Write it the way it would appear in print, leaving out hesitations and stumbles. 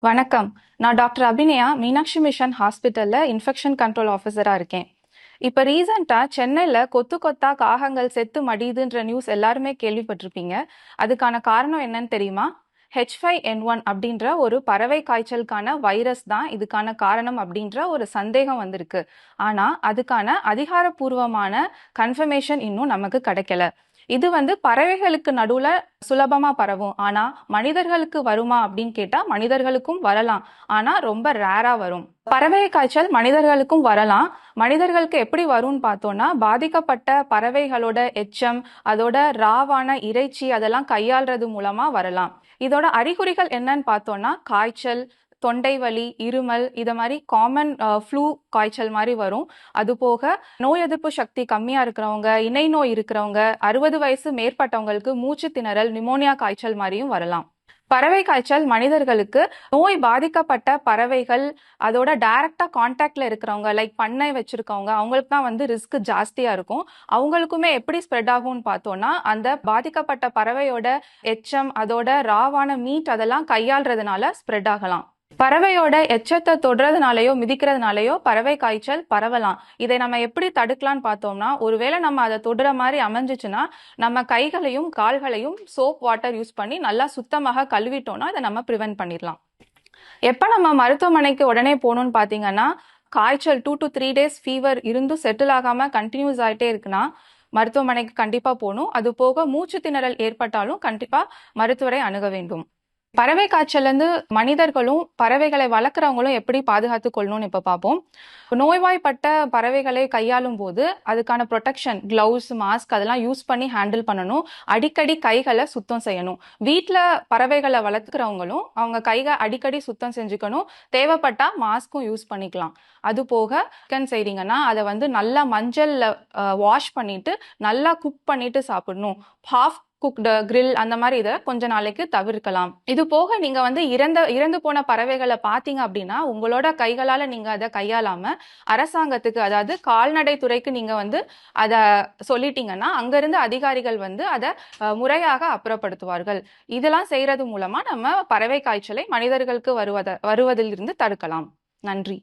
வணக்கம். நான் doctor Abhinaya Meenakshi mission ஹாஸ்பிட்டல்ல இன்ஃபெக்ஷன் கண்ட்ரோல் ஆஃபீஸரா இருக்கேன். இப்ப ரீசெண்டா சென்னையில கொத்து கொத்தா காகங்கள் செத்து மடியுதுன்ற நியூஸ் எல்லாருமே கேள்விப்பட்டிருப்பீங்க. அதுக்கான காரணம் என்னன்னு தெரியுமா? H5N1 அப்படின்ற ஒரு பறவை காய்ச்சலுக்கான வைரஸ் தான் இதுக்கான காரணம் அப்படின்ற ஒரு சந்தேகம் வந்திருக்கு. ஆனா அதுக்கான அதிகாரப்பூர்வமான கன்ஃபர்மேஷன் இன்னும் நமக்கு கிடைக்கல. இது பறவைகளுக்கு நடுவுல சுலபமா பரவும். ஆனா மனிதர்களுக்கு வருமா அப்படின்னு கேட்டா மனிதர்களுக்கும் வரலாம். ஆனா ரொம்ப ரேரா வரும். பறவை காய்ச்சல் மனிதர்களுக்கும் வரலாம். மனிதர்களுக்கு எப்படி வரும்னு பார்த்தோம்னா, பாதிக்கப்பட்ட பறவைகளோட எச்சம், அதோட ராவான இறைச்சி அதெல்லாம் கையாள்றது மூலமா வரலாம். இதோட அறிகுறிகள் என்னன்னு பார்த்தோம்னா, காய்ச்சல், தொண்டை வலி, இருமல், இத மாதிரி காமன் ஃப்ளூ காய்ச்சல் மாதிரி வரும். அது போக நோய் எதிர்ப்பு சக்தி கம்மியா இருக்கிறவங்க, இணை நோய் இருக்கிறவங்க, 60 வயசு மேற்பட்டவங்களுக்கு மூச்சு திணறல், நிமோனியா காய்ச்சல் மாதிரியும் வரலாம். பறவை காய்ச்சல் மனிதர்களுக்கு நோய் பாதிக்கப்பட்ட பறவைகள் அதோட டைரக்டா கான்டாக்ட்ல இருக்கிறவங்க, லைக் பண்ணை வச்சிருக்கவங்க, அவங்களுக்கு தான் ரிஸ்க் ஜாஸ்தியா இருக்கும். அவங்களுக்குமே எப்படி ஸ்ப்ரெட் ஆகும்னு பார்த்தோம்னா, அந்த பாதிக்கப்பட்ட பறவையோட எச்சம், அதோட ராவான மீட் அதெல்லாம் கையாள்றதுனால ஸ்ப்ரெட் ஆகலாம். பறவையோட எச்சத்தை தொடுறதுனாலயோ மிதிக்கிறதுனாலயோ பறவை காய்ச்சல் பரவலாம். இதை நம்ம எப்படி தடுக்கலாம்னு பார்த்தோம்னா, ஒருவேளை நம்ம அதை தொடுற மாதிரி அமைஞ்சிச்சுன்னா, நம்ம கைகளையும் கால்களையும் சோப் வாட்டர் யூஸ் பண்ணி நல்லா சுத்தமாக கழுவிட்டோம்னா அதை நம்ம ப்ரிவென்ட் பண்ணிடலாம். எப்ப நம்ம மருத்துவமனைக்கு உடனே போகணும்னு பார்த்தீங்கன்னா, காய்ச்சல் 2 to 3 days ஃபீவர் இருந்தும் செட்டில் ஆகாம கண்டினியூஸ் ஆயிட்டே இருக்குன்னா மருத்துவமனைக்கு கண்டிப்பா போகணும். அது போக மூச்சு திணறல் ஏற்பட்டாலும் கண்டிப்பா மருத்துவரை அணுக வேண்டும். பறவை காய்ச்சல்ல இருந்து மனிதர்களும் பறவைகளை வளர்க்குறவங்களும் எப்படி பாதுகாத்து கொள்ளணும்னு இப்ப பார்ப்போம். நோய்வாய்ப்பட்ட பறவைகளை கையாளும் போது அதுக்கான ப்ரொடெக்ஷன், கிளவுஸ், மாஸ்க் அதெல்லாம் யூஸ் பண்ணி ஹேண்டில் பண்ணணும். அடிக்கடி கைகளை சுத்தம் செய்யணும். வீட்டில் பறவைகளை வளர்க்குறவங்களும் அவங்க கைகளை அடிக்கடி சுத்தம் செஞ்சுக்கணும். தேவைப்பட்டா மாஸ்க்கும் யூஸ் பண்ணிக்கலாம். அது போக சிக்கன் செய்றீங்கன்னா அதை நல்லா மஞ்சள்ல வாஷ் பண்ணிட்டு நல்லா குக் பண்ணிட்டு சாப்பிடணும். ஹாஃப் குக்டு கிரில் அந்த மாதிரி இதை கொஞ்ச நாளைக்கு தவிர்க்கலாம். இது போக நீங்க இறந்து போன பறவைகளை பார்த்தீங்க அப்படின்னா உங்களோட கைகளால நீங்க அதை கையாளாம அரசாங்கத்துக்கு, அதாவது கால்நடை துறைக்கு நீங்க அதை சொல்லிட்டீங்கன்னா அங்கிருந்து அதிகாரிகள் அதை முறையாக அப்புறப்படுத்துவார்கள். இதெல்லாம் செய்யறது மூலமா நம்ம பறவை காய்ச்சலை மனிதர்களுக்கு வருவதிலிருந்து தடுக்கலாம். நன்றி.